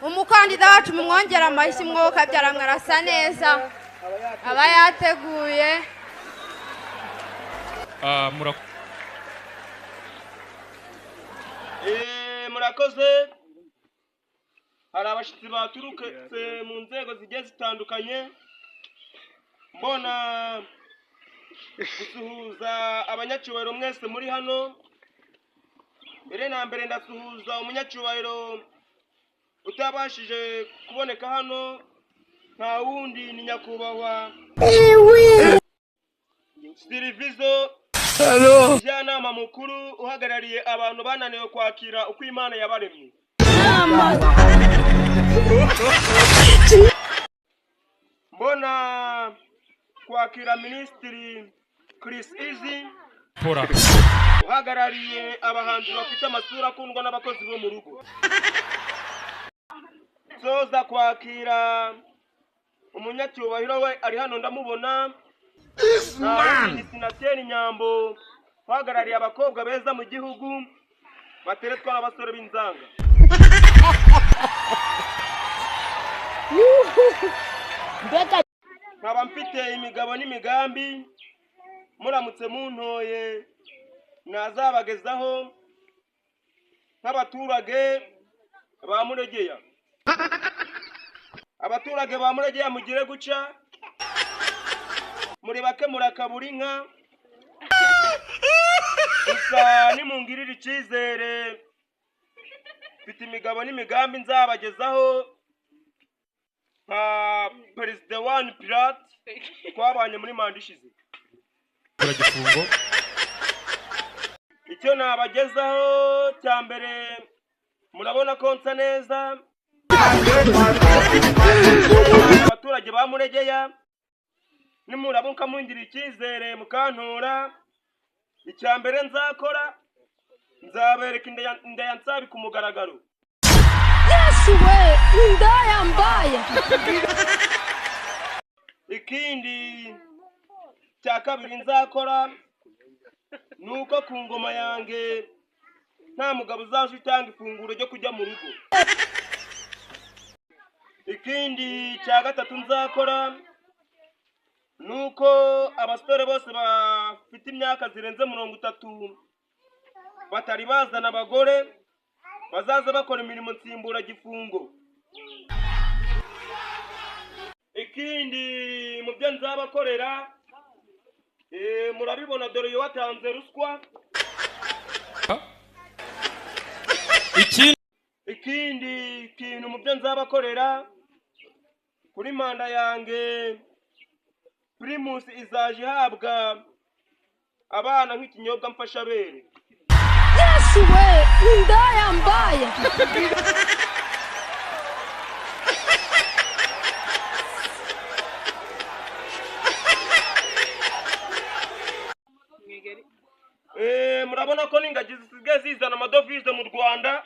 umukandida wacu mumwongera amashyi mwoka byaramwe arasa neza aba yateguye murakoze. Hari abashitsi baturutse mu nzego zigiye zitandukanye, mbona gusuhuza abanyacyubahiro mwese muri hano. Mbere na mbere ndasuhuza umunyacyubahiro utabashije kuboneka hano, nta wundi ni nyakubahwa Sirivizo, umujyanama mukuru uhagarariye abantu bananiwe kwakira uko Imana yabaremye. Mbona kwakira Minisitiri Chris Easy uhagarariye abahanzi bafite amasura akundwa n'abakozi bo mu rugo. Soza kwakira umunyacyubahiro we ari hano ndamubona, ni Senateri Nyambo uhagarariye abakobwa beza mu gihugu bateretwa n'abasore b'inzanga. Nkaba mfite imigabo n'imigambi muramutse muntoye nazabagezaho nk'abaturage ba Muregeya. Abaturage ba Muregeya mugire guca, muri bake murakabura inka, gusa nimungirira icyizere mfite imigabo n'imigambi nzabagezaho nka Perezida One Pirate twabanye muri manda ishize. Icyo nabagezaho cya mbere, murabona ko nsa neza. Abaturage ba Muregeya nimurabuka mungira icyizere mukantora, icya mbere nzakora nzabereka inda ya Nsabi ku mugaragaro. Yesu we, inda yambaye. Ikindi cya kabiri nzakora nuko ku ngoma yange nta mugabo uzaje utanga ifunguro ryo kujya mu rugo. Ikindi cya gatatu nzakora nuko abasore bose bafite imyaka zirenze 30 batari bazana abagore bazaza bakora imirimo nsimbura gifungo. Ikindi mu byo nzabakorera, murabibona dore yo watanze ruswa. Ikindi kintu mu byo nzabakorera, kuri manda yange Primus izaje ihabwa abana nk'ikinyobwa mfasha bere. Yesu we, inda yambaye. Murabona ko n'ingagi zisigaye zizana amadovize mu Rwanda.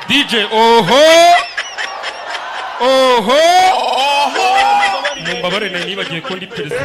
DJ oho mumbabarire nibagiye ko ndi perezida.